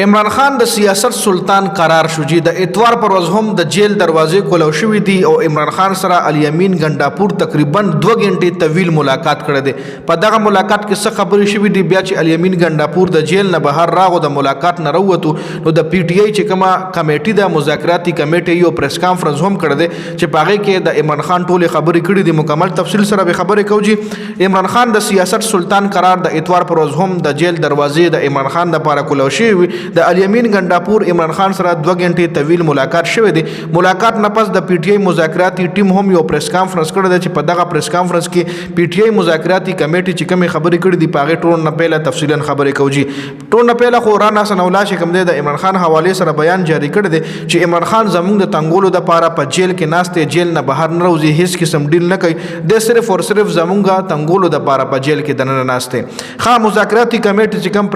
عمران خان د سیاست سلطان قرار شو چې د اتوار پر ورځ هم د جیل دروازې کولو شوې دي او عمران خان سره الیمین ګنډاپور تقریبا 2 غنټې طویل ملاقات کړی دی. په دغه ملاقات کې څه خبرې شوې دي بیا چې الیمین ګنډاپور د جیل نه بهر راغو د ملاقات نه راووتو نو د پی ټی آی چې کومه کمیټه د مذاکراتي کمیټه یو پریس کانفرنس هم کړی دی چې په هغه کې د عمران خان ټولې خبرې کړې دي. مکمل تفصیل سره به خبرې کوو. عمران خان د سیاست سلطان قرار د اتوار پر ورځ هم د جیل دروازې د عمران خان لپاره کولو شوې د الیمین ګنډاپور عمران خان سره 2 غنټې طویل ملاقات شوه دی. ملاقات نه پس د پی ټی آی مذاکراتي ټیم هم یو پریس کانفرنس کړی دی چې په دغه پریس کانفرنس کې پی ټی آی مذاکراتي کمیټه چې کومه خبرې کړې دي په هغه ټول نه پهله تفصیلا خبرې کوو. ټول نه پهله خو رانا سنولا چې کوم دی د عمران خان حواله سره بیان جاری کړی دی چې عمران خان زموږ د تنګولو د پاره په جیل کې ناشته جیل نه بهر نه راوځي هیڅ قسم ډیل نه کوي د صرف او صرف زموږ تنګولو د پاره په جیل کې دنه ناشته. خا مذاکراتي کمیټه چې کوم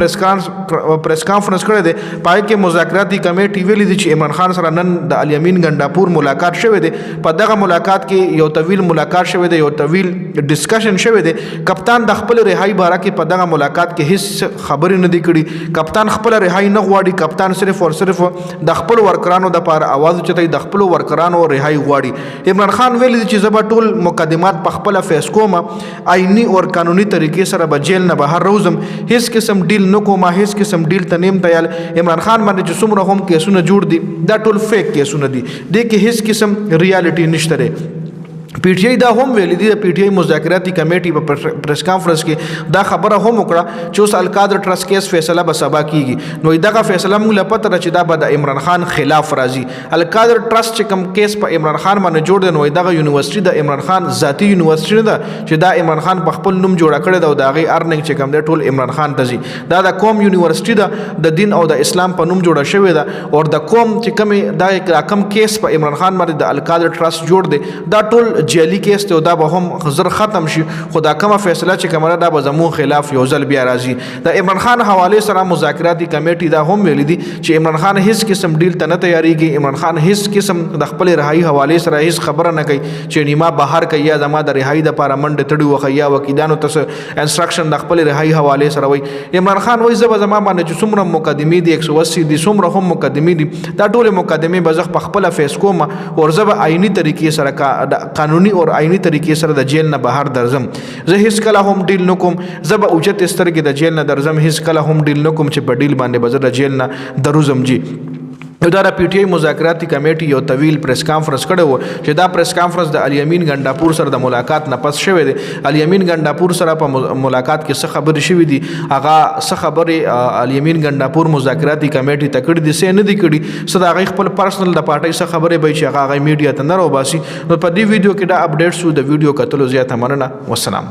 پریس کانفرنس کړی دی پای کې مذاکراتي کمیټه ویلي دي چې عمران خان سره نن د الیمین ګنډاپور ملاقات شوه دی. په دغه ملاقات کې یو طویل ملاقات شوه دی یو طویل ډسکشن شوه دی. کپتان د خپل رهایی باره کې په دغه ملاقات کې هیڅ خبرې نه دی کړي. کپتان خپل رهایی نه غواړي. کپتان صرف او صرف د خپل ورکرانو د پاره आवाज چتای د خپل ورکرانو رهایی غواړي. عمران خان ویلي چې زبا ټول مقدمات په خپل فیس کوم آئینی او قانوني طریقې سره به جیل نه بهر روزم هیڅ قسم ډیل نه کوم هیڅ قسم ډیل تنیم تیال. عمران خان باندې چې څومره هم کیسونه جوړ دي دا ټول فیک کیسونه دي د کې هیڅ قسم ریالټي نشته. پی ټی آی دا هم ویل دي د پی ټی آی مذاکراتي کمیټه په پریس کانفرنس کې دا خبره هم وکړه چې اوس القادر ټرست کیس فیصله به سبا کیږي نو دغه فیصله موږ لپاره چې دا به د عمران خان خلاف راځي. القادر ټرست چې کوم کیس په عمران خان باندې جوړ دی نو دغه یونیورسيټي د عمران خان ذاتی یونیورسيټي ده چې دا عمران خان په خپل نوم جوړ کړی دا او د هغه ارننګ چې کوم دی ټول عمران خان ته ځي. دا د قوم یونیورسيټي ده د دین او د اسلام په نوم جوړه شوې ده او د قوم چې کوم دا کم کیس په عمران خان باندې د القادر ټرست جوړ دی دا ټول جعلي کیس ته دا به هم زر ختم شي. خدا کومه فیصله چې کومه دا به زمو خلاف یو ځل بیا راځي. د عمران خان حواله سره مذاکراتي کمیټه دا هم ویل دي چې عمران خان هیڅ قسم ډیل ته نه تیاریږي. عمران خان هیڅ قسم د خپل رهایی حواله سره هیڅ خبره نه کوي چې نیمه بهر کوي یا زما د رهایی د لپاره منډه تړي وخیا وکیدانو ته انسترکشن د خپل رهایی حواله سره وای. عمران خان وای زما باندې چې څومره مقدمې دي 180 دي څومره هم مقدمې دي دا ټول مقدمې بزخ په خپل فیس کوم او زما آئینی طریقې سره قانوني او آئینی طریقې سره د جیل نه بهر درځم. زه هیڅ کله هم ډیل نکوم. زه به اوچت سترګې د جیل نه درځم هیڅ کله هم ډیل نکوم چې په ډیل باندې به زه د جیل نه دروزم. جی دا د پی ټی آی مذاکراتي کمیټه یو طویل پریس کانفرنس کړی و چې دا پریس کانفرنس د الیمین ګنډاپور سره د ملاقات نه پس شوی دی. الیمین ګنډاپور سره په ملاقات کې څه خبرې شوې دي هغه څه خبرې الیمین ګنډاپور مذاکراتي کمیټه ته کړې دي څه نه دي کړي څه د هغه خپل پرسنل د پارټي څه خبرې به چې هغه میډیا ته نه راوباسي. نو په دې ویډیو کې دا اپډیټ شو د ویډیو کتلو زیاته مننه. والسلام.